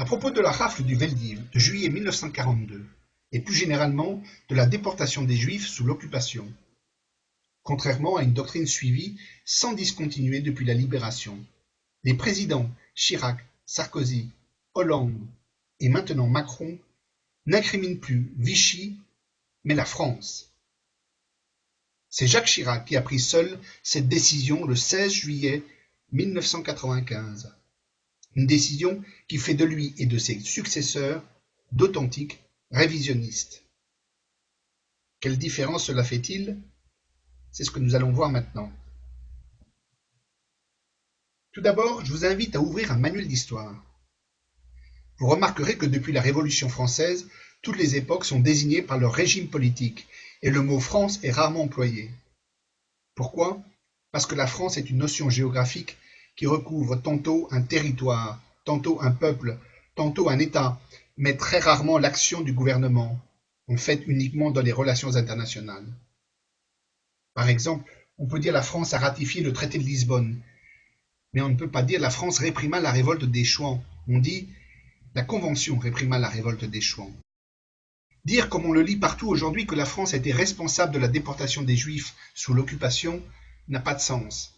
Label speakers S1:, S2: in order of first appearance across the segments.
S1: À propos de la rafle du Veldiv de juillet 1942, et plus généralement de la déportation des Juifs sous l'occupation, contrairement à une doctrine suivie sans discontinuer depuis la Libération, les présidents Chirac, Sarkozy, Hollande et maintenant Macron n'incriminent plus Vichy, mais la France. C'est Jacques Chirac qui a pris seul cette décision le 16 juillet 1995. Une décision qui fait de lui et de ses successeurs d'authentiques révisionnistes. Quelle différence cela fait-il? C'est ce que nous allons voir maintenant. Tout d'abord, je vous invite à ouvrir un manuel d'histoire. Vous remarquerez que depuis la Révolution française, toutes les époques sont désignées par leur régime politique, et le mot France est rarement employé. Pourquoi? Parce que la France est une notion géographique qui recouvre tantôt un territoire, tantôt un peuple, tantôt un État, mais très rarement l'action du gouvernement, en fait uniquement dans les relations internationales. Par exemple, on peut dire la France a ratifié le traité de Lisbonne, mais on ne peut pas dire la France réprima la révolte des Chouans, on dit la Convention réprima la révolte des Chouans. Dire, comme on le lit partout aujourd'hui, que la France était responsable de la déportation des Juifs sous l'occupation n'a pas de sens.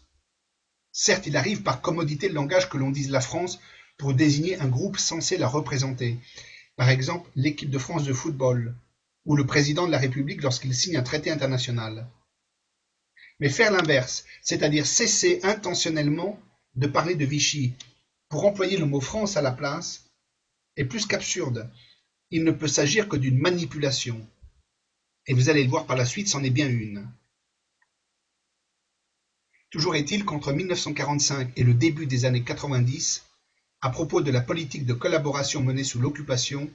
S1: Certes, il arrive par commodité de langage que l'on dise la France pour désigner un groupe censé la représenter, par exemple l'équipe de France de football, ou le président de la République lorsqu'il signe un traité international. Mais faire l'inverse, c'est-à-dire cesser intentionnellement de parler de Vichy pour employer le mot France à la place, est plus qu'absurde. Il ne peut s'agir que d'une manipulation. Et vous allez le voir par la suite, c'en est bien une. Toujours est-il qu'entre 1945 et le début des années 90, à propos de la politique de collaboration menée sous l'occupation,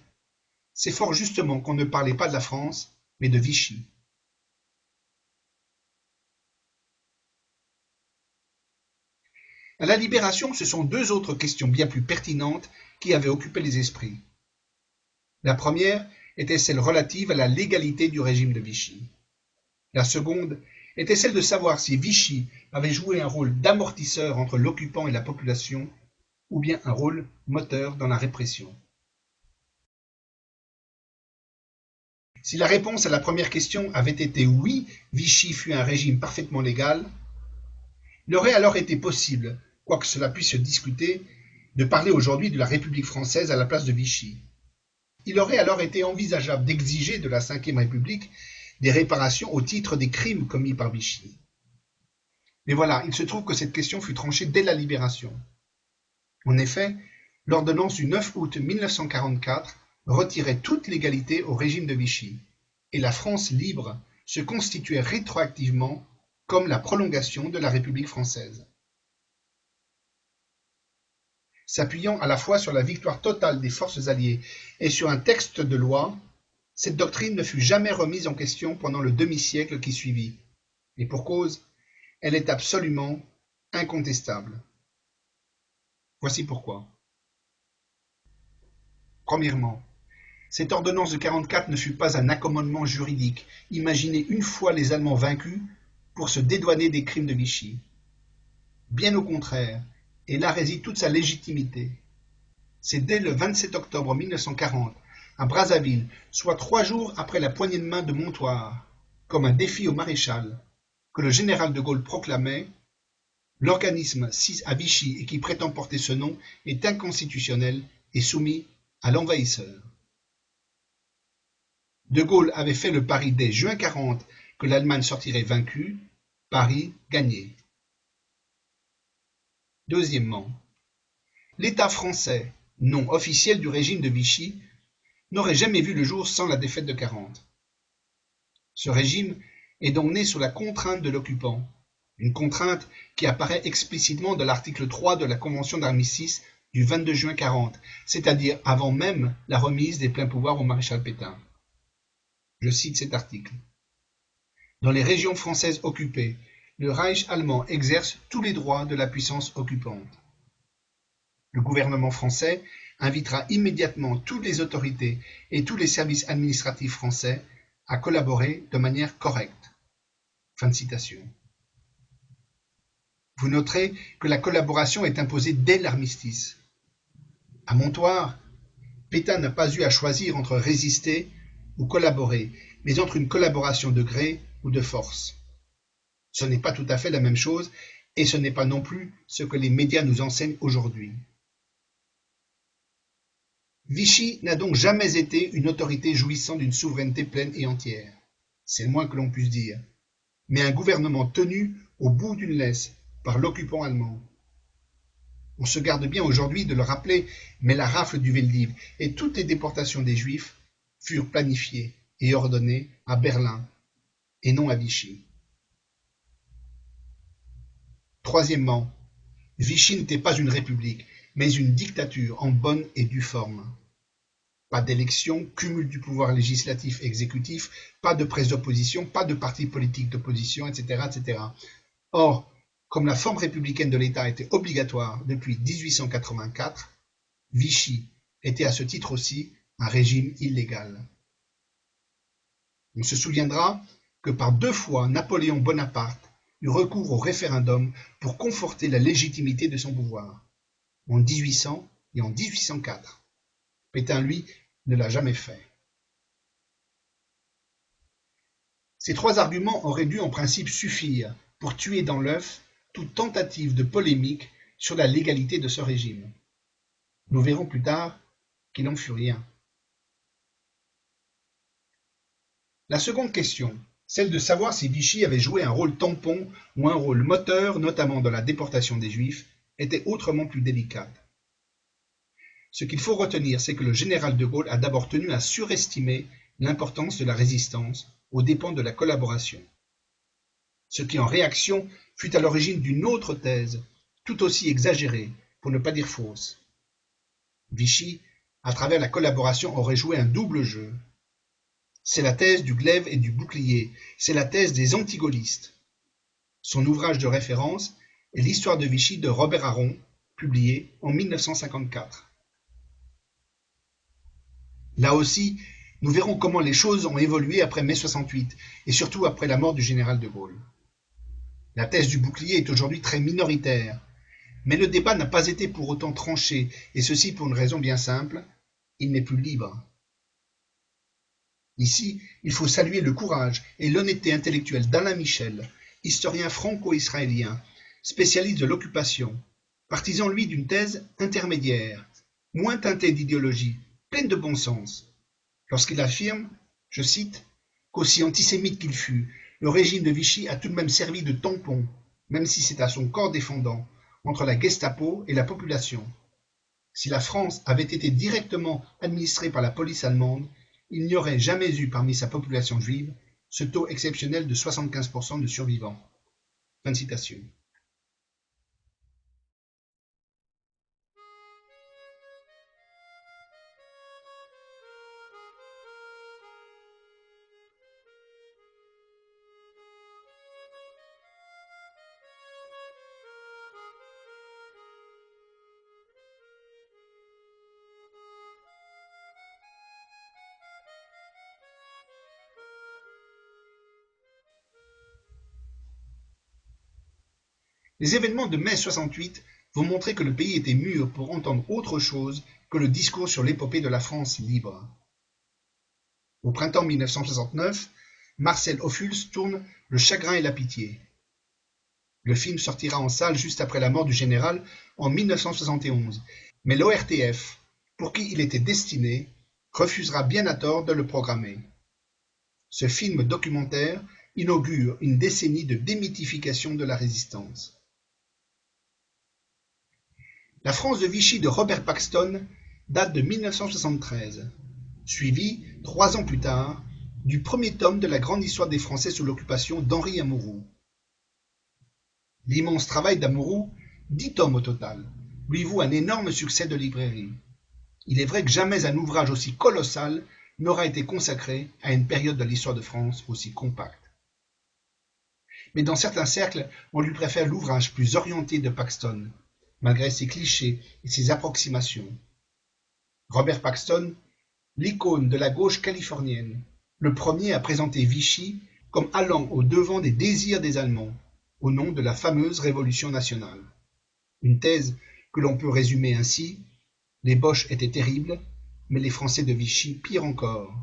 S1: c'est fort justement qu'on ne parlait pas de la France, mais de Vichy. À la Libération, ce sont deux autres questions bien plus pertinentes qui avaient occupé les esprits. La première était celle relative à la légalité du régime de Vichy. La seconde était celle de savoir si Vichy avait joué un rôle d'amortisseur entre l'occupant et la population, ou bien un rôle moteur dans la répression. Si la réponse à la première question avait été oui, Vichy fut un régime parfaitement légal, il aurait alors été possible, quoique cela puisse se discuter, de parler aujourd'hui de la République française à la place de Vichy. Il aurait alors été envisageable d'exiger de la Ve République des réparations au titre des crimes commis par Vichy. Mais voilà, il se trouve que cette question fut tranchée dès la Libération. En effet, l'ordonnance du 9 août 1944 retirait toute légalité au régime de Vichy, et la France libre se constituait rétroactivement comme la prolongation de la République française. S'appuyant à la fois sur la victoire totale des forces alliées et sur un texte de loi, cette doctrine ne fut jamais remise en question pendant le demi-siècle qui suivit, et pour cause, elle est absolument incontestable. Voici pourquoi. Premièrement, cette ordonnance de 44 ne fut pas un accommodement juridique imaginé une fois les Allemands vaincus pour se dédouaner des crimes de Vichy. Bien au contraire, et là réside toute sa légitimité. C'est dès le 27 octobre 1940, à Brazzaville, soit 3 jours après la poignée de main de Montoire, comme un défi au maréchal, que le général de Gaulle proclamait « L'organisme sis à Vichy et qui prétend porter ce nom est inconstitutionnel et soumis à l'envahisseur. » De Gaulle avait fait le pari dès juin 40 que l'Allemagne sortirait vaincue, pari gagné. Deuxièmement, l'État français, nom officiel du régime de Vichy, n'aurait jamais vu le jour sans la défaite de 40. Ce régime est donc né sous la contrainte de l'occupant, une contrainte qui apparaît explicitement dans l'article 3 de la Convention d'armistice du 22 juin 40, c'est-à-dire avant même la remise des pleins pouvoirs au maréchal Pétain. Je cite cet article. Dans les régions françaises occupées, le Reich allemand exerce tous les droits de la puissance occupante. Le gouvernement français invitera immédiatement toutes les autorités et tous les services administratifs français à collaborer de manière correcte. Fin de citation. Vous noterez que la collaboration est imposée dès l'armistice. À Montoire, Pétain n'a pas eu à choisir entre résister ou collaborer, mais entre une collaboration de gré ou de force. Ce n'est pas tout à fait la même chose, et ce n'est pas non plus ce que les médias nous enseignent aujourd'hui. Vichy n'a donc jamais été une autorité jouissant d'une souveraineté pleine et entière, c'est le moins que l'on puisse dire, mais un gouvernement tenu au bout d'une laisse par l'occupant allemand. On se garde bien aujourd'hui de le rappeler, mais la rafle du Veldiv et toutes les déportations des Juifs furent planifiées et ordonnées à Berlin et non à Vichy. Troisièmement, Vichy n'était pas une république, mais une dictature en bonne et due forme. Pas d'élection, cumul du pouvoir législatif-exécutif, pas de prise d'opposition, pas de parti politique d'opposition, etc., etc. Or, comme la forme républicaine de l'État était obligatoire depuis 1884, Vichy était à ce titre aussi un régime illégal. On se souviendra que par 2 fois Napoléon Bonaparte eut recours au référendum pour conforter la légitimité de son pouvoir, en 1800 et en 1804. Pétain, lui, ne l'a jamais fait. Ces 3 arguments auraient dû en principe suffire pour tuer dans l'œuf toute tentative de polémique sur la légalité de ce régime. Nous verrons plus tard qu'il n'en fut rien. La seconde question, celle de savoir si Vichy avait joué un rôle tampon ou un rôle moteur, notamment dans la déportation des Juifs, était autrement plus délicate. Ce qu'il faut retenir, c'est que le général de Gaulle a d'abord tenu à surestimer l'importance de la résistance aux dépens de la collaboration. Ce qui en réaction fut à l'origine d'une autre thèse, tout aussi exagérée, pour ne pas dire fausse. Vichy, à travers la collaboration, aurait joué un double jeu. C'est la thèse du glaive et du bouclier, c'est la thèse des anti-gaullistes. Son ouvrage de référence est l'Histoire de Vichy de Robert Harron, publié en 1954. Là aussi, nous verrons comment les choses ont évolué après mai 68, et surtout après la mort du général de Gaulle. La thèse du bouclier est aujourd'hui très minoritaire, mais le débat n'a pas été pour autant tranché, et ceci pour une raison bien simple, il n'est plus libre. Ici, il faut saluer le courage et l'honnêteté intellectuelle d'Alain Michel, historien franco-israélien, spécialiste de l'occupation, partisan lui d'une thèse intermédiaire, moins teintée d'idéologie, pleine de bon sens, lorsqu'il affirme, je cite, qu'aussi antisémite qu'il fût, le régime de Vichy a tout de même servi de tampon, même si c'est à son corps défendant, entre la Gestapo et la population. Si la France avait été directement administrée par la police allemande, il n'y aurait jamais eu parmi sa population juive ce taux exceptionnel de 75% de survivants. Fin de citation. Les événements de mai 68 vont montrer que le pays était mûr pour entendre autre chose que le discours sur l'épopée de la France libre. Au printemps 1969, Marcel Ophuls tourne Le chagrin et la pitié. Le film sortira en salle juste après la mort du général en 1971, mais l'ORTF, pour qui il était destiné, refusera bien à tort de le programmer. Ce film documentaire inaugure une décennie de démythification de la résistance. La France de Vichy de Robert Paxton date de 1973, suivie, 3 ans plus tard, du premier tome de la grande histoire des Français sous l'occupation d'Henri Amouroux. L'immense travail d'Amouroux, 10 tomes au total, lui vaut un énorme succès de librairie. Il est vrai que jamais un ouvrage aussi colossal n'aura été consacré à une période de l'histoire de France aussi compacte. Mais dans certains cercles, on lui préfère l'ouvrage plus orienté de Paxton, malgré ses clichés et ses approximations. Robert Paxton, l'icône de la gauche californienne, le premier à présenter Vichy comme allant au-devant des désirs des Allemands, au nom de la fameuse Révolution nationale. Une thèse que l'on peut résumer ainsi: les Boches étaient terribles, mais les Français de Vichy pire encore.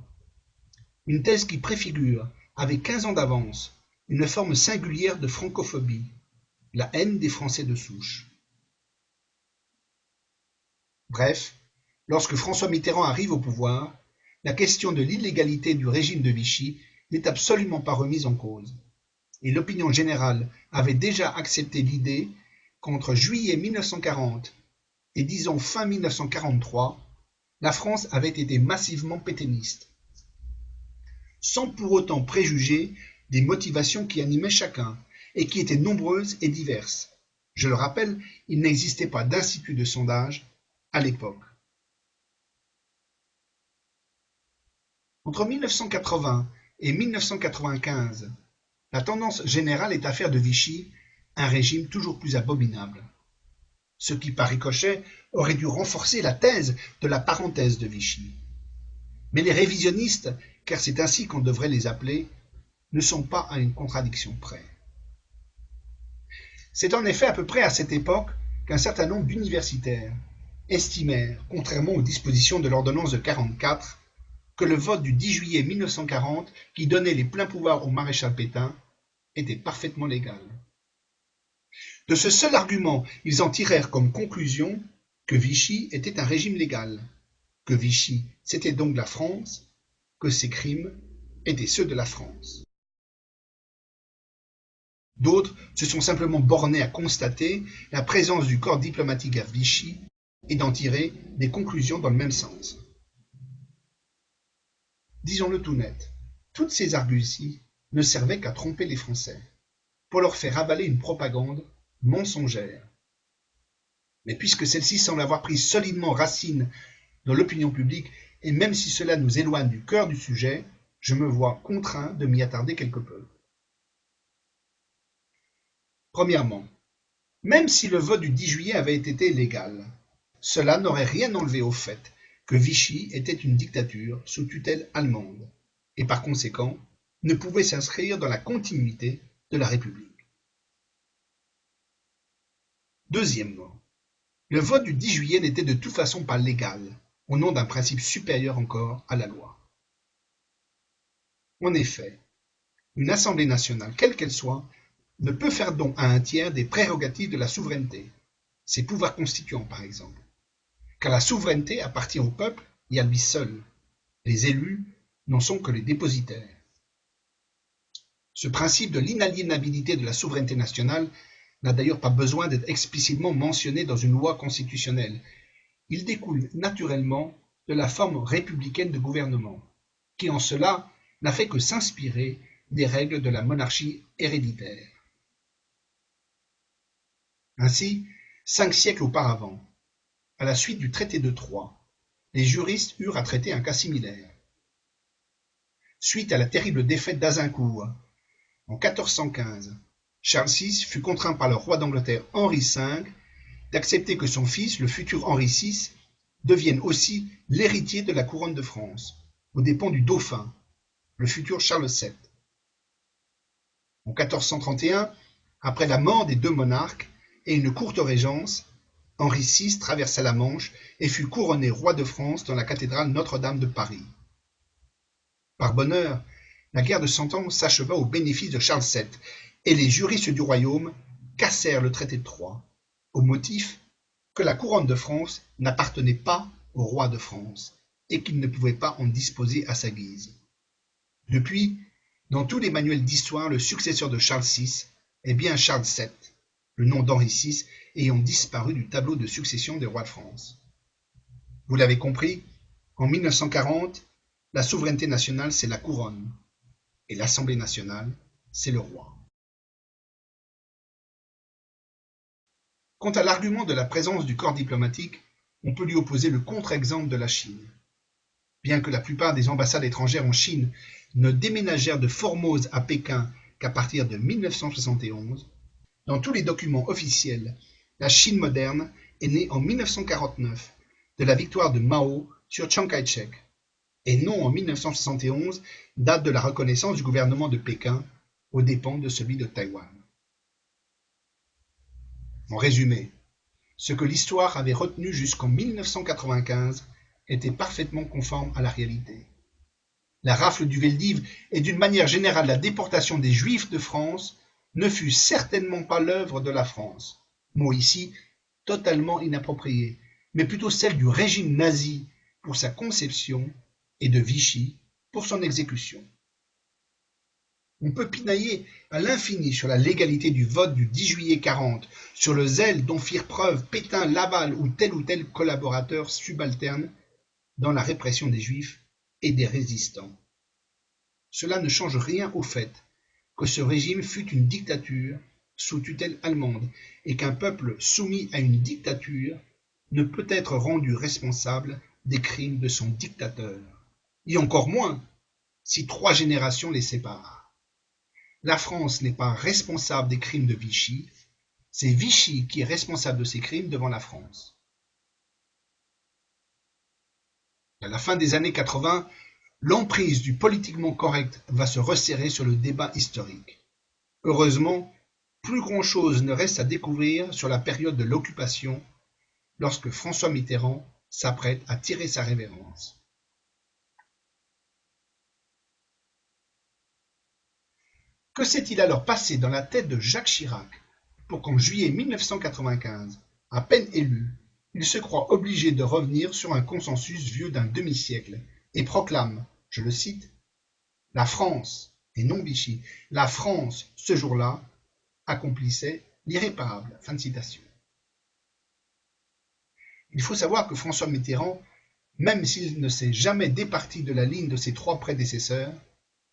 S1: Une thèse qui préfigure, avec 15 ans d'avance, une forme singulière de francophobie, la haine des Français de souche. Bref, lorsque François Mitterrand arrive au pouvoir, la question de l'illégalité du régime de Vichy n'est absolument pas remise en cause. Et l'opinion générale avait déjà accepté l'idée qu'entre juillet 1940 et disons fin 1943, la France avait été massivement pétainiste, sans pour autant préjuger des motivations qui animaient chacun et qui étaient nombreuses et diverses. Je le rappelle, il n'existait pas d'institut de sondage à l'époque. Entre 1980 et 1995, la tendance générale est à faire de Vichy un régime toujours plus abominable, ce qui par ricochet aurait dû renforcer la thèse de la parenthèse de Vichy. Mais les révisionnistes, car c'est ainsi qu'on devrait les appeler, ne sont pas à une contradiction près. C'est en effet à peu près à cette époque qu'un certain nombre d'universitaires estimèrent, contrairement aux dispositions de l'ordonnance de 1944, que le vote du 10 juillet 1940, qui donnait les pleins pouvoirs au maréchal Pétain, était parfaitement légal. De ce seul argument, ils en tirèrent comme conclusion que Vichy était un régime légal, que Vichy c'était donc la France, que ses crimes étaient ceux de la France. D'autres se sont simplement bornés à constater la présence du corps diplomatique à Vichy et d'en tirer des conclusions dans le même sens. Disons-le tout net, toutes ces arguties ne servaient qu'à tromper les Français, pour leur faire avaler une propagande mensongère. Mais puisque celle-ci semble avoir pris solidement racine dans l'opinion publique, et même si cela nous éloigne du cœur du sujet, je me vois contraint de m'y attarder quelque peu. Premièrement, même si le vote du 10 juillet avait été légal, cela n'aurait rien enlevé au fait que Vichy était une dictature sous tutelle allemande, et par conséquent ne pouvait s'inscrire dans la continuité de la République. Deuxièmement, le vote du 10 juillet n'était de toute façon pas légal, au nom d'un principe supérieur encore à la loi. En effet, une Assemblée nationale, quelle qu'elle soit, ne peut faire don à un tiers des prérogatives de la souveraineté, ses pouvoirs constituants par exemple, car la souveraineté appartient au peuple et à lui seul. Les élus n'en sont que les dépositaires. Ce principe de l'inaliénabilité de la souveraineté nationale n'a d'ailleurs pas besoin d'être explicitement mentionné dans une loi constitutionnelle. Il découle naturellement de la forme républicaine de gouvernement, qui en cela n'a fait que s'inspirer des règles de la monarchie héréditaire. Ainsi, 5 siècles auparavant, à la suite du traité de Troyes, les juristes eurent à traiter un cas similaire. Suite à la terrible défaite d'Azincourt en 1415, Charles VI fut contraint par le roi d'Angleterre Henri V d'accepter que son fils, le futur Henri VI, devienne aussi l'héritier de la couronne de France, aux dépens du dauphin, le futur Charles VII. En 1431, après la mort des deux monarques et une courte régence, Henri VI traversa la Manche et fut couronné roi de France dans la cathédrale Notre-Dame de Paris. Par bonheur, la guerre de Cent Ans s'acheva au bénéfice de Charles VII, et les juristes du royaume cassèrent le traité de Troyes, au motif que la couronne de France n'appartenait pas au roi de France, et qu'il ne pouvait pas en disposer à sa guise. Depuis, dans tous les manuels d'histoire, le successeur de Charles VI est bien Charles VII, le nom d'Henri VI ayant disparu du tableau de succession des rois de France. Vous l'avez compris, en 1940, la souveraineté nationale c'est la couronne, et l'Assemblée nationale c'est le roi. Quant à l'argument de la présence du corps diplomatique, on peut lui opposer le contre-exemple de la Chine. Bien que la plupart des ambassades étrangères en Chine ne déménagèrent de Formose à Pékin qu'à partir de 1971, dans tous les documents officiels, la Chine moderne est née en 1949 de la victoire de Mao sur Chiang Kai-shek, et non en 1971, date de la reconnaissance du gouvernement de Pékin aux dépens de celui de Taïwan. En résumé, ce que l'histoire avait retenu jusqu'en 1995 était parfaitement conforme à la réalité. La rafle du Veldiv et d'une manière générale la déportation des Juifs de France ne fut certainement pas l'œuvre de la France, mot ici totalement inapproprié, mais plutôt celle du régime nazi pour sa conception et de Vichy pour son exécution. On peut pinailler à l'infini sur la légalité du vote du 10 juillet 40, sur le zèle dont firent preuve Pétain, Laval ou tel collaborateur subalterne dans la répression des Juifs et des résistants. Cela ne change rien au fait que ce régime fut une dictature sous tutelle allemande et qu'un peuple soumis à une dictature ne peut être rendu responsable des crimes de son dictateur, et encore moins si 3 générations les séparent. La France n'est pas responsable des crimes de Vichy, c'est Vichy qui est responsable de ces crimes devant la France. À la fin des années 80, l'emprise du politiquement correct va se resserrer sur le débat historique. Heureusement, plus grand-chose ne reste à découvrir sur la période de l'occupation lorsque François Mitterrand s'apprête à tirer sa révérence. Que s'est-il alors passé dans la tête de Jacques Chirac pour qu'en juillet 1995, à peine élu, il se croit obligé de revenir sur un consensus vieux d'un demi-siècle et proclame, je le cite, « La France, et non Vichy, la France, ce jour-là, accomplissait l'irréparable. » Fin de citation. Il faut savoir que François Mitterrand, même s'il ne s'est jamais départi de la ligne de ses 3 prédécesseurs,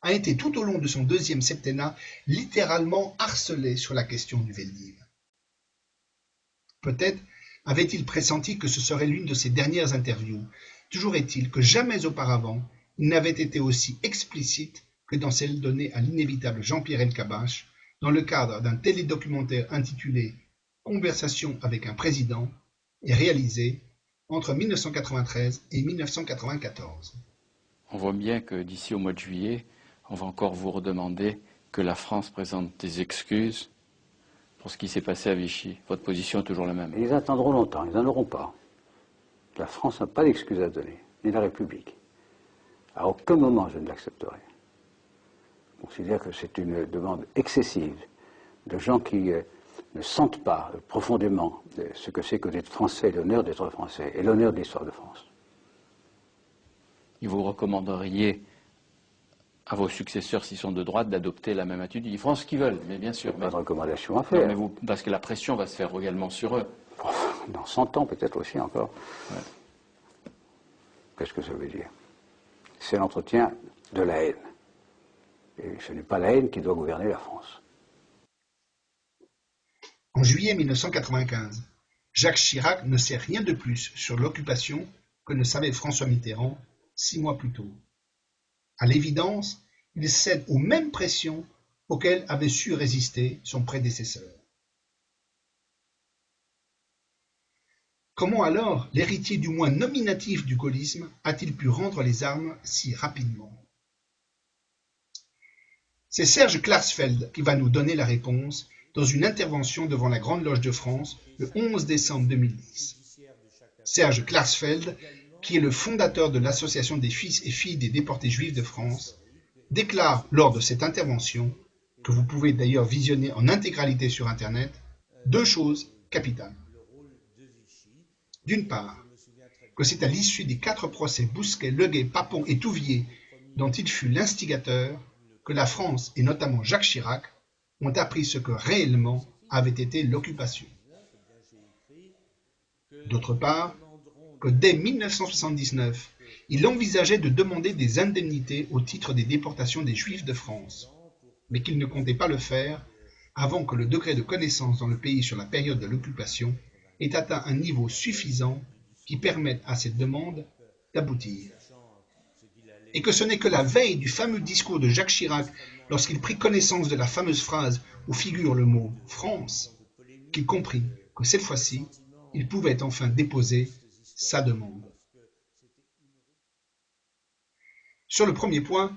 S1: a été tout au long de son 2e septennat littéralement harcelé sur la question du Veldiv. Peut-être avait-il pressenti que ce serait l'une de ses dernières interviews. Toujours est-il que jamais auparavant il n'avait été aussi explicite que dans celle donnée à l'inévitable Jean-Pierre Elkabbach dans le cadre d'un télédocumentaire intitulé « Conversation avec un président » et réalisé entre 1993 et 1994.
S2: On voit bien que d'ici au mois de juillet, on va encore vous redemander que la France présente des excuses pour ce qui s'est passé à Vichy. Votre position est toujours la même.
S3: Ils attendront longtemps, ils n'en auront pas. La France n'a pas d'excuses à donner, ni la République. À aucun moment je ne l'accepterai. Je considère que c'est une demande excessive de gens qui ne sentent pas profondément ce que c'est que d'être français, l'honneur d'être français et l'honneur de l'histoire de France.
S2: Et vous recommanderiez à vos successeurs, s'ils sont de droite, d'adopter la même attitude. Ils feront ce qu'ils veulent, mais bien sûr.
S3: Pas de recommandation à faire.
S2: Non, mais parce que la pression va se faire également sur eux.
S3: Dans 100 ans, peut-être aussi encore.
S2: Ouais.
S3: Qu'est-ce que ça veut dire? C'est l'entretien de la haine. Et ce n'est pas la haine qui doit gouverner la France.
S1: En juillet 1995, Jacques Chirac ne sait rien de plus sur l'occupation que ne savait François Mitterrand 6 mois plus tôt. À l'évidence, il cède aux mêmes pressions auxquelles avait su résister son prédécesseur. Comment alors l'héritier du moins nominatif du gaullisme a-t-il pu rendre les armes si rapidement? C'est Serge Klarsfeld qui va nous donner la réponse dans une intervention devant la Grande Loge de France le 11 décembre 2010. Serge Klarsfeld, qui est le fondateur de l'Association des fils et filles des déportés juifs de France, déclare lors de cette intervention, que vous pouvez d'ailleurs visionner en intégralité sur Internet, 2 choses capitales. D'une part, que c'est à l'issue des 4 procès Bousquet, Leguet, Papon et Touvier dont il fut l'instigateur que la France et notamment Jacques Chirac ont appris ce que réellement avait été l'occupation. D'autre part, que dès 1979, il envisageait de demander des indemnités au titre des déportations des Juifs de France, mais qu'il ne comptait pas le faire avant que le degré de connaissance dans le pays sur la période de l'occupation ait atteint un niveau suffisant qui permette à cette demande d'aboutir. Et que ce n'est que la veille du fameux discours de Jacques Chirac, lorsqu'il prit connaissance de la fameuse phrase où figure le mot « France », qu'il comprit que cette fois-ci, il pouvait enfin déposer sa demande. Sur le premier point,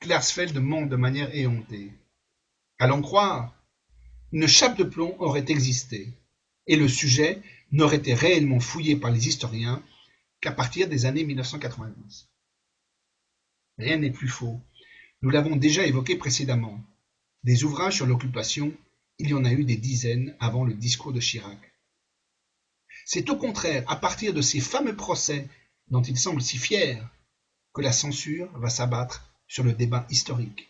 S1: Klarsfeld ment de manière éhontée. À l'en croire, une chape de plomb aurait existé, et le sujet n'aurait été réellement fouillé par les historiens qu'à partir des années 1990. Rien n'est plus faux. Nous l'avons déjà évoqué précédemment. Des ouvrages sur l'occupation, il y en a eu des dizaines avant le discours de Chirac. C'est au contraire à partir de ces fameux procès dont il semble si fier que la censure va s'abattre sur le débat historique.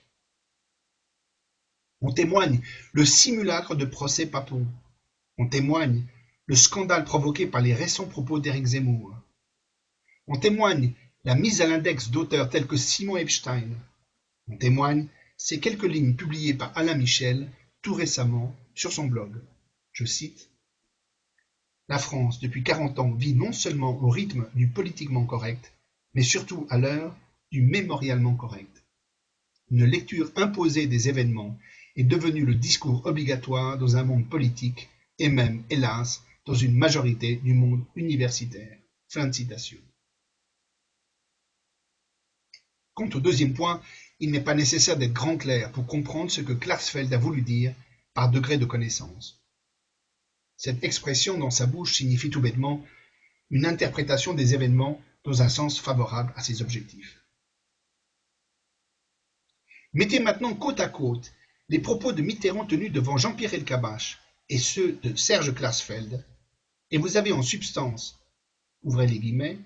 S1: On témoigne le simulacre de procès Papon. On témoigne le scandale provoqué par les récents propos d'Éric Zemmour. On témoigne la mise à l'index d'auteurs tels que Simon Epstein. On témoigne ces quelques lignes publiées par Alain Michel tout récemment sur son blog. Je cite: « La France, depuis 40 ans, vit non seulement au rythme du politiquement correct, mais surtout à l'heure du mémorialement correct. Une lecture imposée des événements est devenue le discours obligatoire dans un monde politique et même, hélas, dans une majorité du monde universitaire. » Fin de citation. Quant au deuxième point, il n'est pas nécessaire d'être grand clair pour comprendre ce que Klarsfeld a voulu dire par degré de connaissance. Cette expression dans sa bouche signifie tout bêtement une interprétation des événements dans un sens favorable à ses objectifs. Mettez maintenant côte à côte les propos de Mitterrand tenus devant Jean-Pierre Elkabbach et ceux de Serge Klarsfeld, et vous avez en substance, ouvrez les guillemets,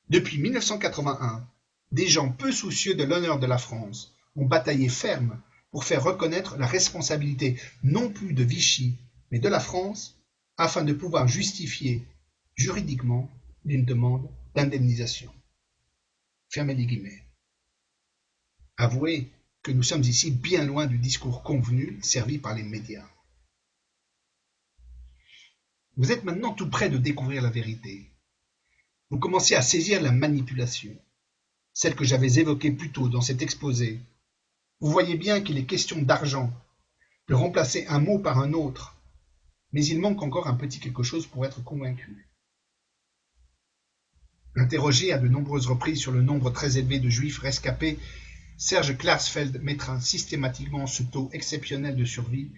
S1: depuis 1981, des gens peu soucieux de l'honneur de la France ont bataillé ferme pour faire reconnaître la responsabilité non plus de Vichy, mais de la France, afin de pouvoir justifier juridiquement d'une demande d'indemnisation. Fermez les guillemets. Avouez que nous sommes ici bien loin du discours convenu servi par les médias. Vous êtes maintenant tout près de découvrir la vérité. Vous commencez à saisir la manipulation, celle que j'avais évoquée plus tôt dans cet exposé. Vous voyez bien qu'il est question d'argent, de remplacer un mot par un autre, mais il manque encore un petit quelque chose pour être convaincu. Interrogé à de nombreuses reprises sur le nombre très élevé de juifs rescapés, Serge Klarsfeld mettra systématiquement ce taux exceptionnel de survie,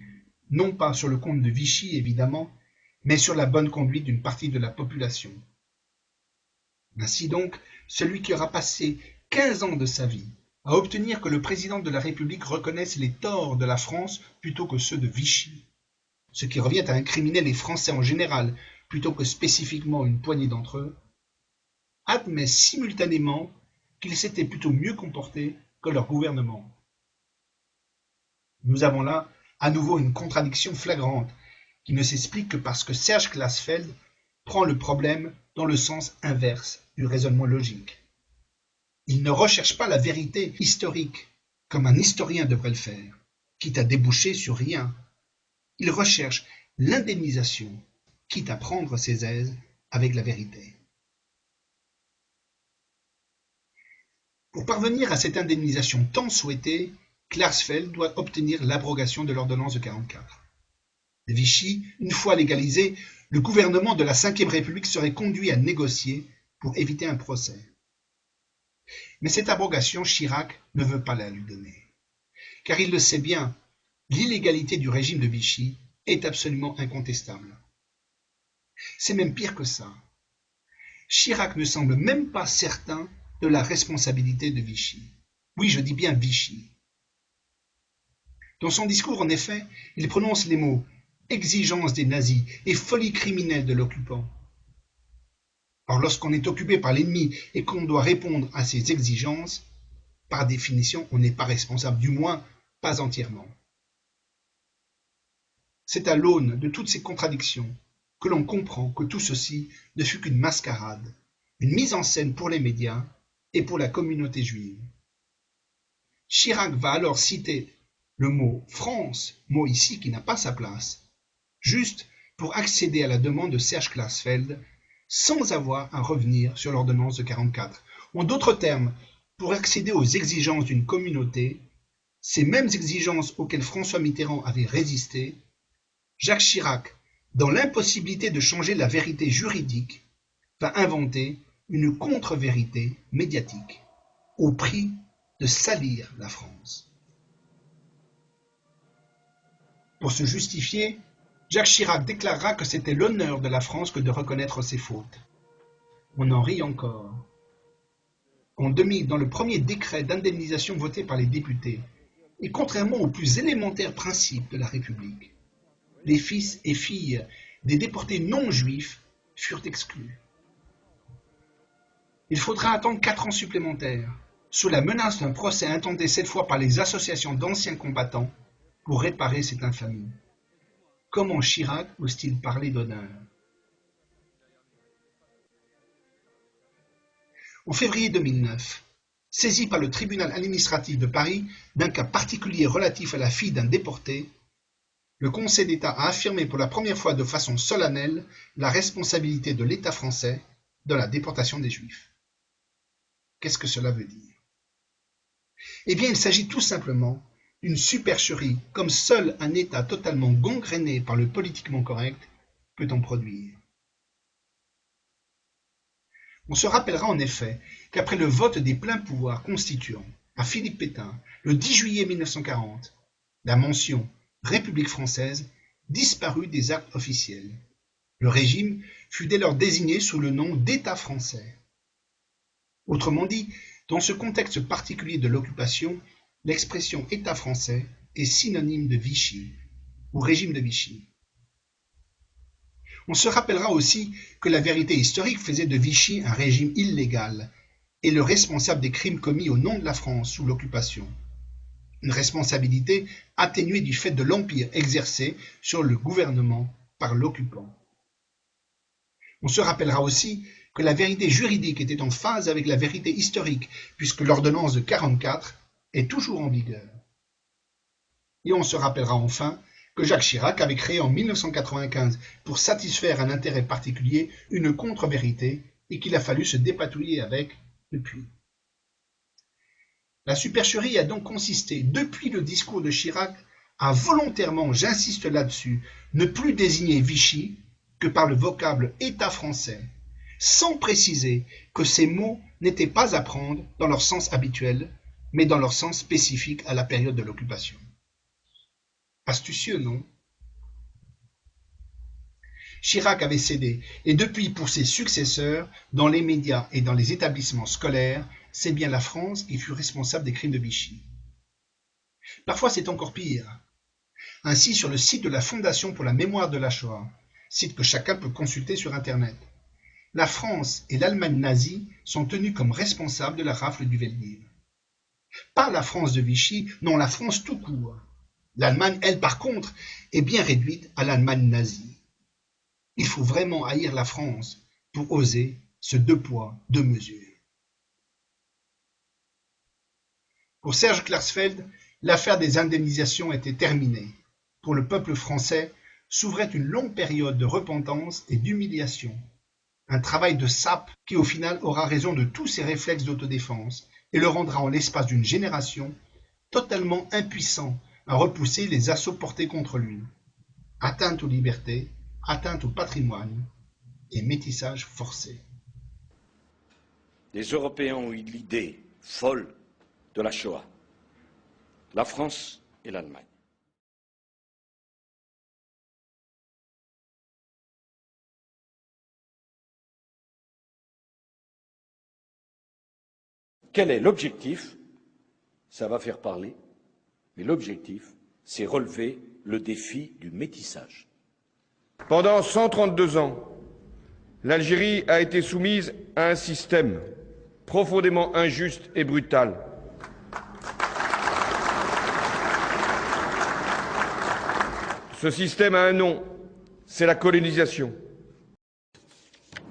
S1: non pas sur le compte de Vichy évidemment, mais sur la bonne conduite d'une partie de la population. Ainsi donc, celui qui aura passé 15 ans de sa vie à obtenir que le président de la République reconnaisse les torts de la France plutôt que ceux de Vichy, ce qui revient à incriminer les Français en général plutôt que spécifiquement une poignée d'entre eux, admet simultanément qu'ils s'étaient plutôt mieux comportés que leur gouvernement. Nous avons là à nouveau une contradiction flagrante qui ne s'explique que parce que Serge Klarsfeld prend le problème dans le sens inverse du raisonnement logique. Il ne recherche pas la vérité historique, comme un historien devrait le faire, quitte à déboucher sur rien. Il recherche l'indemnisation, quitte à prendre ses aises avec la vérité. Pour parvenir à cette indemnisation tant souhaitée, Klarsfeld doit obtenir l'abrogation de l'ordonnance de 1944. Vichy, une fois légalisé, le gouvernement de la Ve République serait conduit à négocier pour éviter un procès. Mais cette abrogation, Chirac ne veut pas la lui donner. Car il le sait bien, l'illégalité du régime de Vichy est absolument incontestable. C'est même pire que ça. Chirac ne semble même pas certain de la responsabilité de Vichy. Oui, je dis bien Vichy. Dans son discours, en effet, il prononce les mots « exigence des nazis » et « folie criminelle de l'occupant ». Or, lorsqu'on est occupé par l'ennemi et qu'on doit répondre à ses exigences, par définition, on n'est pas responsable, du moins pas entièrement. C'est à l'aune de toutes ces contradictions que l'on comprend que tout ceci ne fut qu'une mascarade, une mise en scène pour les médias et pour la communauté juive. Chirac va alors citer le mot « France », mot ici qui n'a pas sa place, juste pour accéder à la demande de Serge Klarsfeld sans avoir à revenir sur l'ordonnance de 1944. En d'autres termes, pour accéder aux exigences d'une communauté, ces mêmes exigences auxquelles François Mitterrand avait résisté, Jacques Chirac, dans l'impossibilité de changer la vérité juridique, va inventer une contre-vérité médiatique, au prix de salir la France. Pour se justifier, Jacques Chirac déclarera que c'était l'honneur de la France que de reconnaître ses fautes. On en rit encore. En 2000, dans le premier décret d'indemnisation voté par les députés, et contrairement aux plus élémentaires principes de la République, les fils et filles des déportés non juifs furent exclus. Il faudra attendre 4 ans supplémentaires, sous la menace d'un procès intenté cette fois par les associations d'anciens combattants, pour réparer cette infamie. Comment Chirac ose-t-il parler d'honneur? En février 2009, saisi par le tribunal administratif de Paris d'un cas particulier relatif à la fille d'un déporté, le Conseil d'État a affirmé pour la première fois de façon solennelle la responsabilité de l'État français dans la déportation des Juifs. Qu'est-ce que cela veut dire? Eh bien, il s'agit tout simplement d'une supercherie comme seul un État totalement gangréné par le politiquement correct peut en produire. On se rappellera en effet qu'après le vote des pleins pouvoirs constituants à Philippe Pétain le 10 juillet 1940, la mention « République française » disparut des actes officiels. Le régime fut dès lors désigné sous le nom d'État français. Autrement dit, dans ce contexte particulier de l'occupation, l'expression « État français » est synonyme de Vichy ou régime de Vichy. On se rappellera aussi que la vérité historique faisait de Vichy un régime illégal et le responsable des crimes commis au nom de la France sous l'occupation. Une responsabilité atténuée du fait de l'empire exercé sur le gouvernement par l'occupant. On se rappellera aussi que la vérité juridique était en phase avec la vérité historique, puisque l'ordonnance de 1944 est toujours en vigueur. Et on se rappellera enfin que Jacques Chirac avait créé en 1995, pour satisfaire un intérêt particulier, une contre-vérité, et qu'il a fallu se dépatouiller avec depuis. La supercherie a donc consisté, depuis le discours de Chirac, à volontairement, j'insiste là-dessus, ne plus désigner Vichy que par le vocable « État français », sans préciser que ces mots n'étaient pas à prendre dans leur sens habituel, mais dans leur sens spécifique à la période de l'occupation. Astucieux, non? Chirac avait cédé, et depuis pour ses successeurs, dans les médias et dans les établissements scolaires, c'est bien la France qui fut responsable des crimes de Vichy. Parfois c'est encore pire. Ainsi, sur le site de la Fondation pour la mémoire de la Shoah, site que chacun peut consulter sur Internet, la France et l'Allemagne nazie sont tenus comme responsables de la rafle du Veldiv. Pas la France de Vichy, non, la France tout court. L'Allemagne, elle, par contre, est bien réduite à l'Allemagne nazie. Il faut vraiment haïr la France pour oser ce 2 poids, 2 mesures. Pour Serge Klarsfeld, l'affaire des indemnisations était terminée. Pour le peuple français, s'ouvrait une longue période de repentance et d'humiliation. Un travail de sape qui, au final, aura raison de tous ses réflexes d'autodéfense et le rendra en l'espace d'une génération totalement impuissant à repousser les assauts portés contre lui. Atteinte aux libertés, atteinte au patrimoine et métissage forcé.
S4: Les Européens ont eu l'idée folle de la Shoah, la France et l'Allemagne. Quel est l'objectif? Ça va faire parler, mais l'objectif, c'est relever le défi du métissage.
S5: Pendant 132 ans, l'Algérie a été soumise à un système profondément injuste et brutal. Ce système a un nom, c'est la colonisation.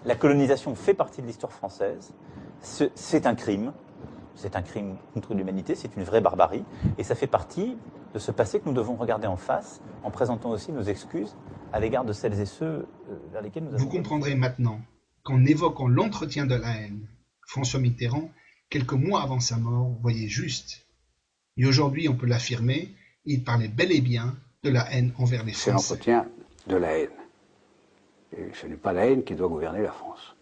S6: La colonisation fait partie de l'histoire française, c'est un crime contre l'humanité, c'est une vraie barbarie, et ça fait partie de ce passé que nous devons regarder en face, en présentant aussi nos excuses à l'égard de celles et ceux vers lesquels nous avons...
S1: Vous comprendrez maintenant qu'en évoquant l'entretien de la haine, François Mitterrand, quelques mois avant sa mort, voyait juste. Et aujourd'hui, on peut l'affirmer, il parlait bel et bien de la haine envers les Français.
S3: C'est l'entretien de la haine. Et ce n'est pas la haine qui doit gouverner la France.